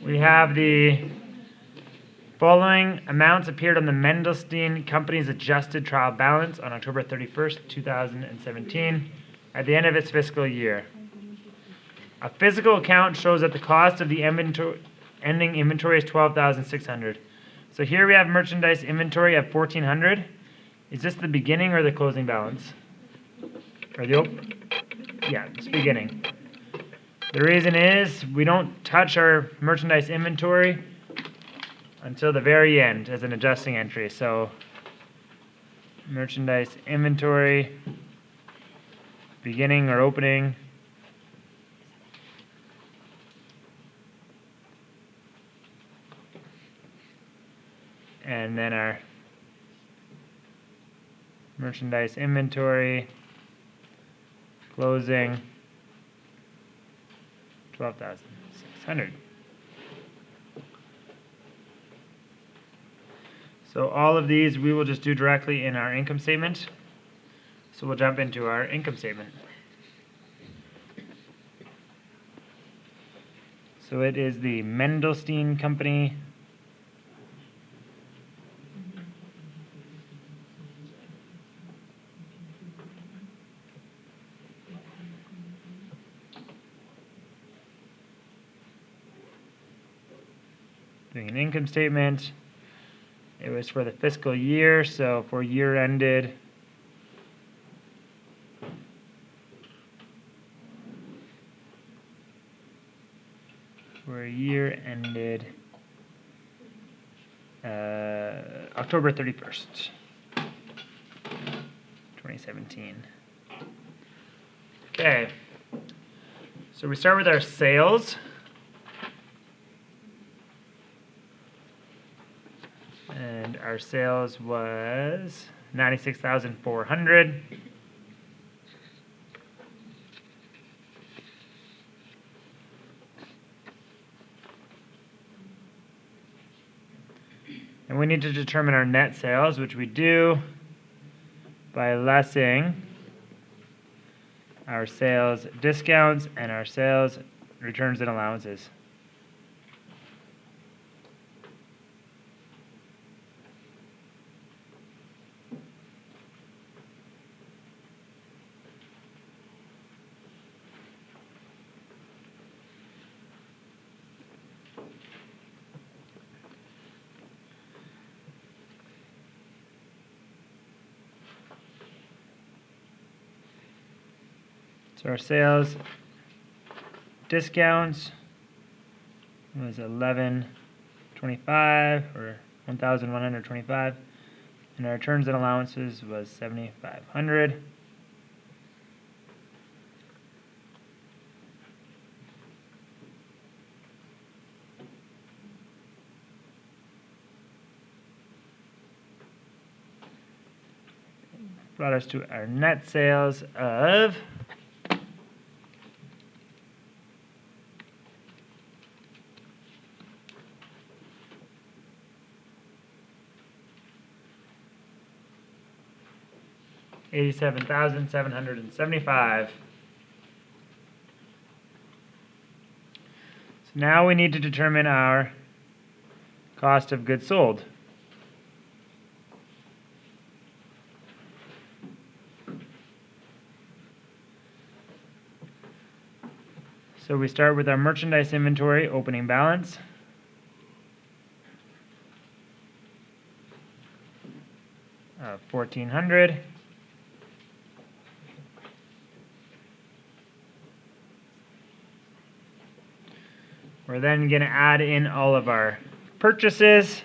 we have the following amounts appeared on the Mendelstein Company's adjusted trial balance on October 31st, 2017, at the end of its fiscal year. A physical account shows that the cost of the ending inventory is $12,600. So here we have merchandise inventory of $1,400. Is this the beginning or the closing balance? Or yeah, it's beginning. The reason is we don't touch our merchandise inventory until the very end as an adjusting entry. So merchandise inventory, beginning or opening. And then our merchandise inventory, closing, 12,600. So all of these we will just do directly in our income statement. So we'll jump into our income statement. So it is the Mendelstein Company. Doing an income statement. It was for the fiscal year, so for year ended October 31st, 2017. Okay, so we start with our sales. And our sales was 96,400. And we need to determine our net sales, which we do by lessing our sales discounts and our sales returns and allowances. So our sales discounts was 1125 or 1,125, and our returns and allowances was 7,500. Brought us to our net sales of $87,775. So now we need to determine our cost of goods sold. So we start with our merchandise inventory opening balance. Of 1,400. We're then going to add in all of our purchases.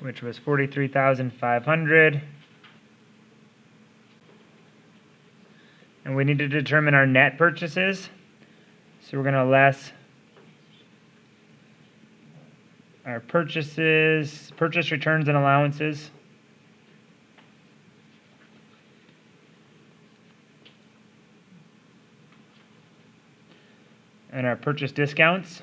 Which was 43,500. And we need to determine our net purchases. So we're going to less our purchases, purchase returns and allowances. And our purchase discounts.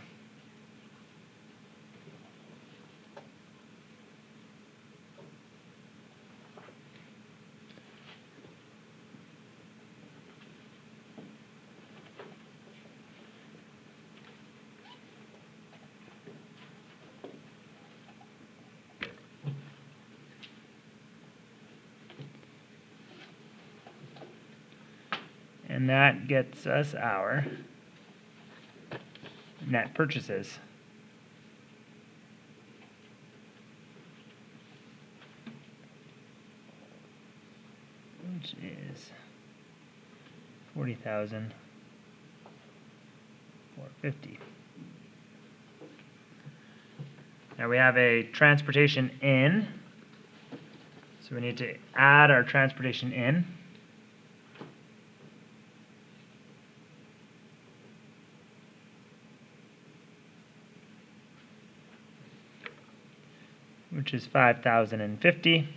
And that gets us our net purchases. Which is 40,450. Now we have a transportation in, so we need to add our transportation in. Which is 5,050.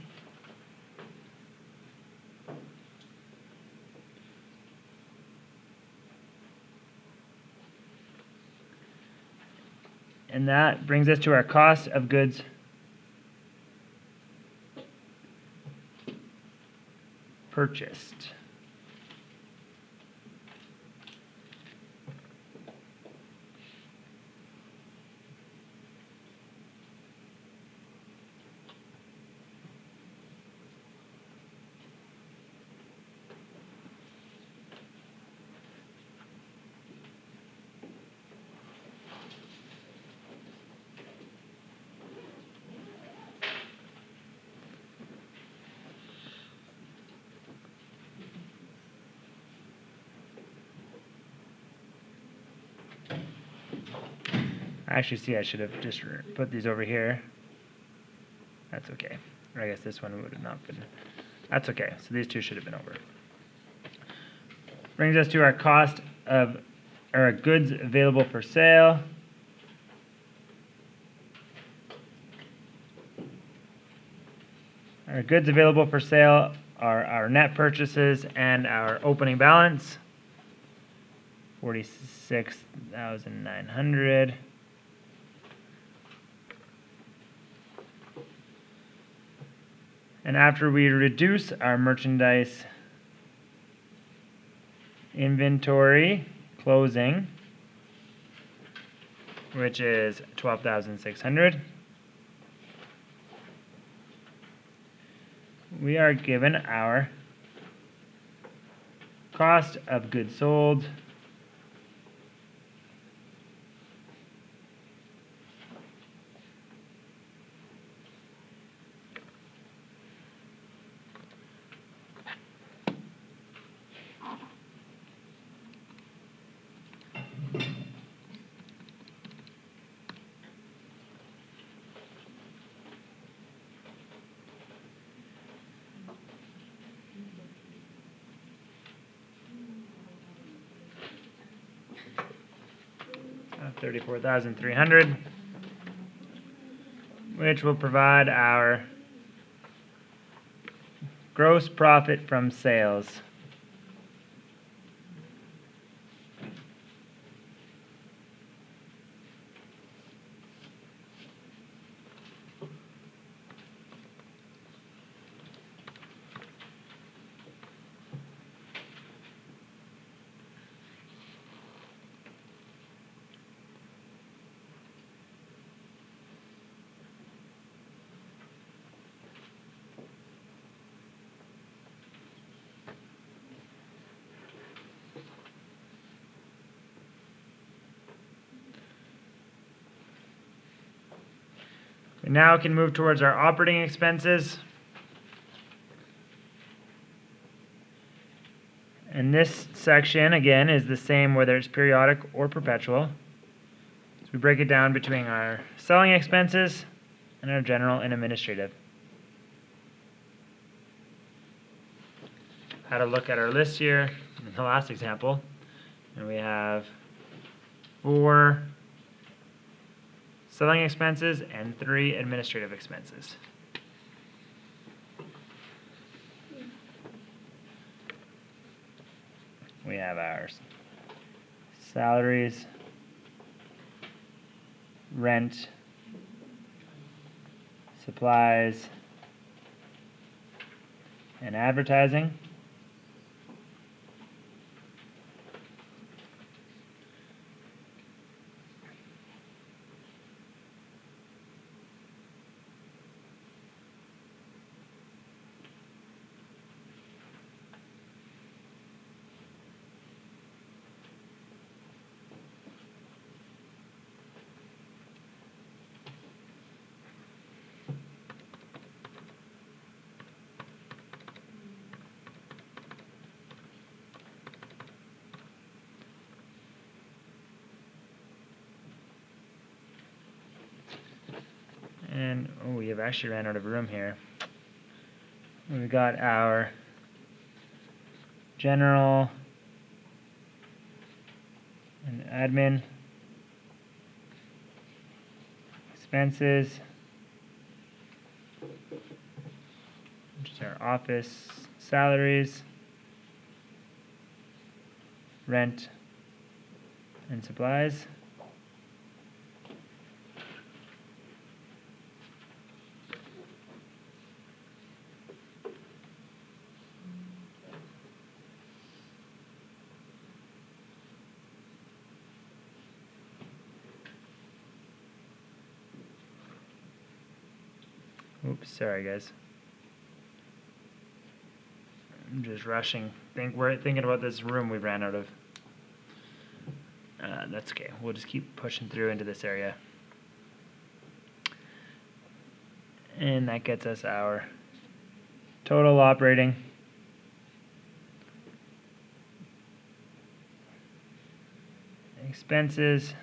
And that brings us to our cost of goods purchased. Actually, see, I should have just put these over here. That's okay. Or I guess this one would have not been. That's okay. So these two should have been over. Brings us to our cost of our goods available for sale. Our goods available for sale are our net purchases and our opening balance. 46,900. And after we reduce our merchandise inventory closing, which is 12,600, we are given our cost of goods sold, $34,300, which will provide our gross profit from sales. We now can move towards our operating expenses. And this section, again, is the same whether it's periodic or perpetual. So we break it down between our selling expenses and our general and administrative. Had a look at our list here in the last example, and we have 4 selling expenses and 3 administrative expenses. We have our salaries, rent, supplies, and advertising. And, oh, we have actually ran out of room here. We've got our general and admin expenses, which is our office salaries, rent, and supplies. Oops, sorry guys. I'm just rushing. We're thinking about this room we ran out of. That's okay. We'll just keep pushing through into this area. And that gets us our total operating expenses.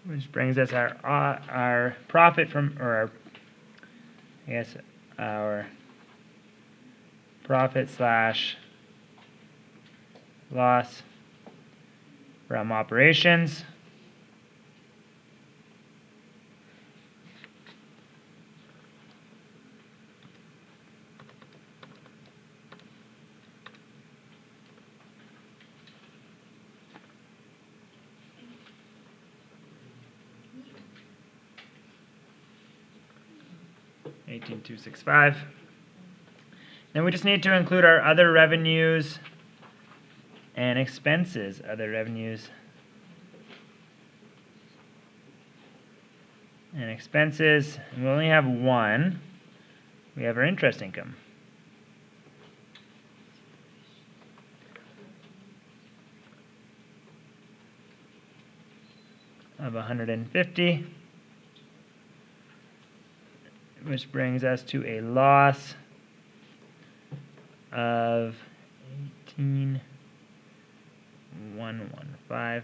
Which brings us our profit from, or our, I guess, our profit slash loss from operations. $18,265. Then we just need to include our other revenues and expenses. Other revenues and expenses. And we only have one. We have our interest income of 150, which brings us to a loss of 18,115.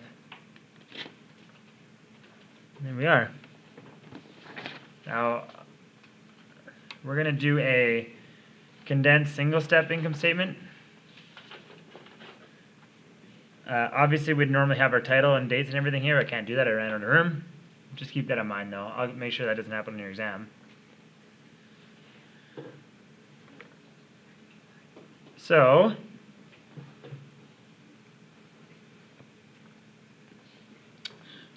There we are. Now we're going to do a condensed single-step income statement. Obviously, we'd normally have our title and dates and everything here. I can't do that. I ran out of room. Just keep that in mind, though. I'll make sure that doesn't happen in your exam. So,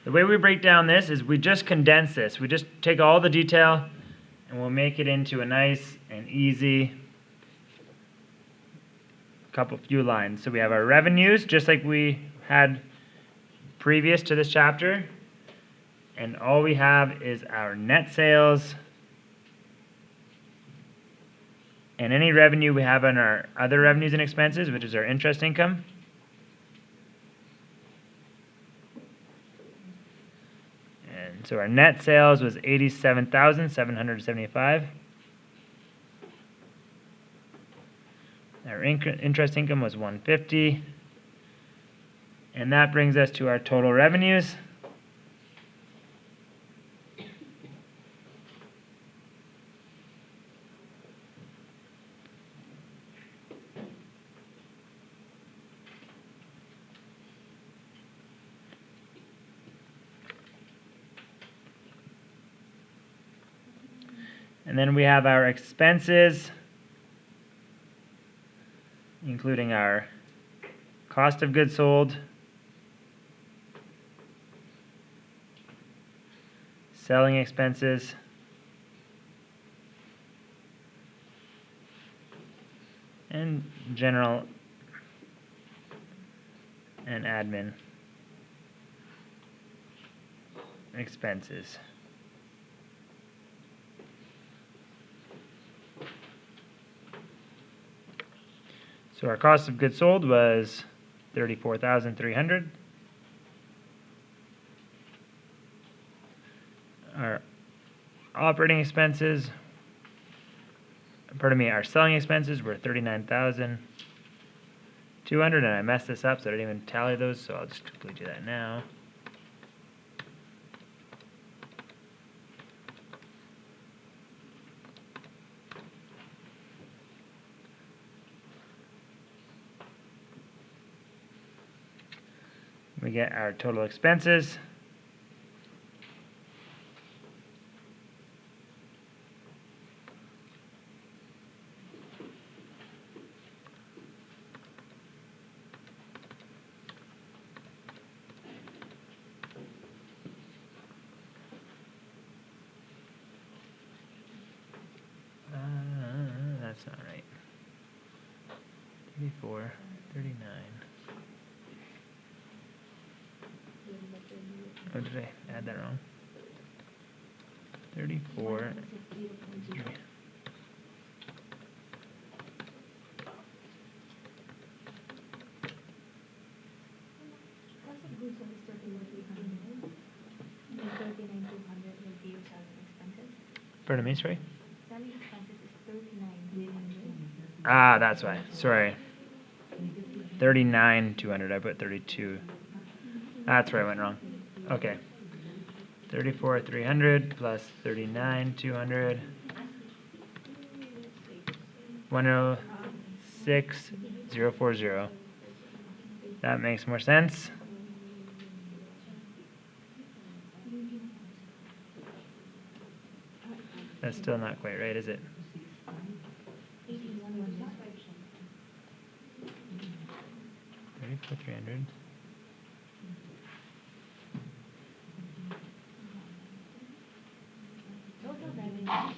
the way we break down this is we just condense this. We just take all the detail and we'll make it into a nice and easy few lines. So we have our revenues, just like we had previous to this chapter. And all we have is our net sales and any revenue we have on our other revenues and expenses, which is our interest income. And so our net sales was $87,775. Our interest income was $150. And that brings us to our total revenues. And then we have our expenses, including our cost of goods sold, selling expenses, and general and admin expenses. So our cost of goods sold was $34,300. Our operating expenses, our selling expenses were $39,200, and I messed this up, so I didn't even tally those, so I'll just quickly do that now. We get our total expenses. That's not right. 34, 39. Oh, did I add that wrong? 34. Pardon me, sorry? Selling expenses is 39,300. Ah, that's why. Sorry. 39,200. I put 32. That's where I went wrong. Okay. 34,300 plus 39,200. 106,040. That makes more sense. That's still not quite right, is it? 34,300. Total revenue